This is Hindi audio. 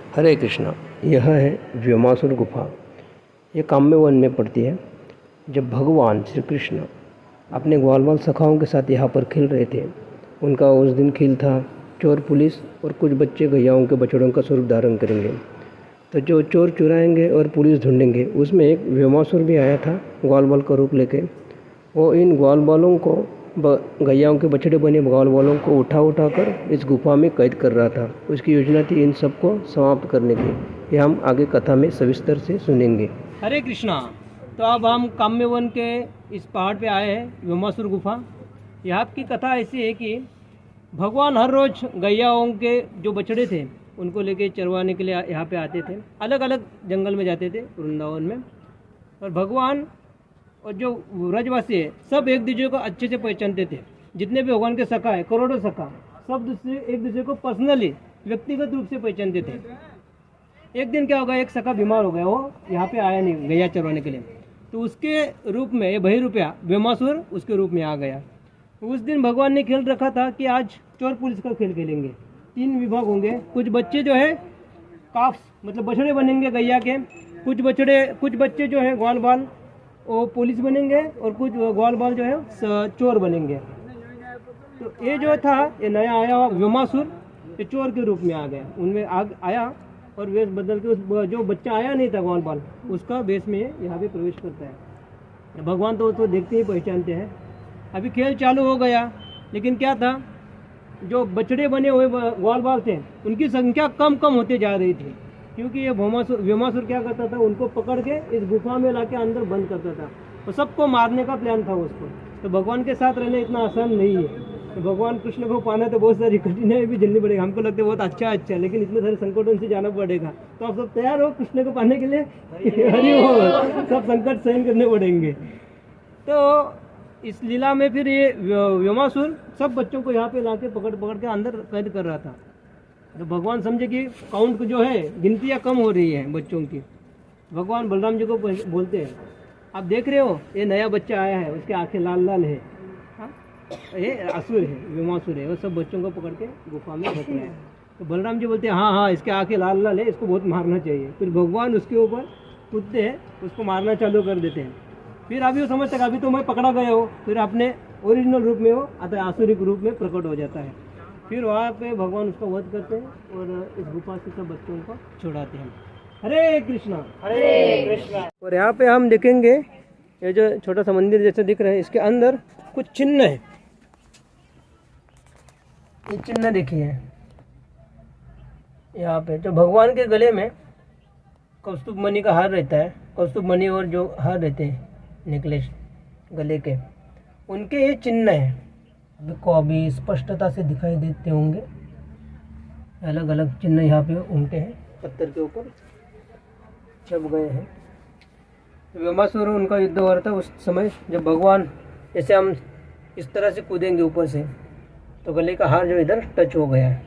हरे कृष्णा। यह है व्योमासुर गुफा। ये काम्य वन में पड़ती है। जब भगवान श्री कृष्ण अपने ग्वाल बाल सखाओं के साथ यहाँ पर खेल रहे थे, उनका उस दिन खेल था चोर पुलिस और कुछ बच्चे गैयाओं के बछड़ों का स्वरूप धारण करेंगे। तो जो चोर चुराएंगे और पुलिस ढूंढेंगे, उसमें एक व्योमासुर भी आया था ग्वाल बाल का रूप लेके। वो इन ग्वाल बालों को गैयाओं के बछड़े बने ग्वाल बालों को उठा कर इस गुफा में कैद कर रहा था। उसकी योजना थी इन सबको समाप्त करने की। ये हम आगे कथा में सविस्तर से सुनेंगे। हरे कृष्णा। तो अब हम काम्य वन के इस पहाड़ पे आए हैं, व्योमासुर गुफा। यहाँ की कथा ऐसी है कि भगवान हर रोज़ गैयाओं के जो बछड़े थे उनको लेके चरवाने के लिए यहाँ पे आते थे। अलग अलग जंगल में जाते थे वृंदावन में। और भगवान और जो व्रजवासी है सब एक दूसरे को अच्छे से पहचानते थे। जितने भी भगवान के सखा है, करोड़ों सखा, सब एक दूसरे को पर्सनली व्यक्तिगत रूप से पहचानते थे। एक दिन क्या होगा, एक सखा बीमार हो गया, वो यहाँ पे आया नहीं गैया चरवाने के लिए। तो उसके रूप में ये बहिरूपिया व्योमासुर उसके रूप में आ गया। उस दिन भगवान ने खेल रखा था कि आज चोर पुलिस का खेल खेलेंगे। 3 विभाग होंगे। कुछ बच्चे जो है काफ्स मतलब बछड़े बनेंगे गैया के, कुछ बच्चे जो है ग्वाल बाल वो पुलिस बनेंगे और कुछ ग्वाल बाल जो है चोर बनेंगे। तो ये जो था ये नया आया हुआ व्योमासुर ये चोर के रूप में आ गया। उनमें आया और वेश बदल के उस जो बच्चा आया नहीं था ग्वाल बाल उसका वेश में यहाँ पे प्रवेश करता है। भगवान तो देखते ही पहचानते हैं। अभी खेल चालू हो गया, लेकिन क्या था, जो बछड़े बने हुए ग्वाल बाल थे उनकी संख्या कम होते जा रही थी, क्योंकि ये व्योमासुर क्या करता था, उनको पकड़ के इस गुफा में लाके अंदर बंद करता था और सबको मारने का प्लान था उसको। तो भगवान के साथ रहना इतना आसान नहीं है। तो भगवान कृष्ण को पाना तो बहुत सारी कठिनाई भी झेलनी पड़ेगी। हमको लगता है बहुत अच्छा लेकिन इतने सारे संकटों से जाना पड़ेगा। तो आप सब तैयार हो कृष्ण को पाने के लिए? हरि बोल। सब संकट सहन करने पड़ेंगे। तो इस लीला में फिर ये व्योमासुर सब बच्चों को यहाँ पे लाके पकड़ के अंदर कैद कर रहा था। तो भगवान समझे कि काउंट जो है गिनतियाँ कम हो रही हैं बच्चों की। भगवान बलराम जी को बोलते हैं, आप देख रहे हो ये नया बच्चा आया है, उसके आंखें लाल है। हाँ, ये असुर है, व्योमासुर है। वो सब बच्चों को पकड़ के गुफा में रख रहे हैं। तो बलराम जी बोलते हैं हाँ इसके आंखें लाल है, इसको बहुत मारना चाहिए। फिर भगवान उसके ऊपर कूदते हैं, उसको मारना चालू कर देते हैं। फिर अभी वो समझता है अभी तो मैं पकड़ा गया हो, फिर अपने ओरिजिनल रूप में वो अतः आसुरिक रूप में प्रकट हो जाता है। फिर वहाँ पे भगवान उसका वध करते हैं और इस गुफा से सब बच्चों को छुड़ाते हैं। हरे कृष्णा। हरे कृष्णा। और यहाँ पे हम देखेंगे ये जो छोटा सा मंदिर जैसे दिख रहा है, इसके अंदर कुछ चिन्ह है। ये चिन्ह देखिए यहाँ पे, जो भगवान के गले में कौस्तुभ मणि का हार रहता है, कौस्तुभ मणि और जो हार रहते हैं नेकलेस गले के, उनके ये चिन्ह है। को अभी स्पष्टता से दिखाई देते होंगे। अलग अलग चिन्ह यहाँ पे उनके हैं, पत्थर के ऊपर छप गए हैं। व्योमासुर उनका युद्ध हो रहा था उस समय, जब भगवान जैसे हम इस तरह से कूदेंगे ऊपर से तो गले का हार जो इधर टच हो गया है।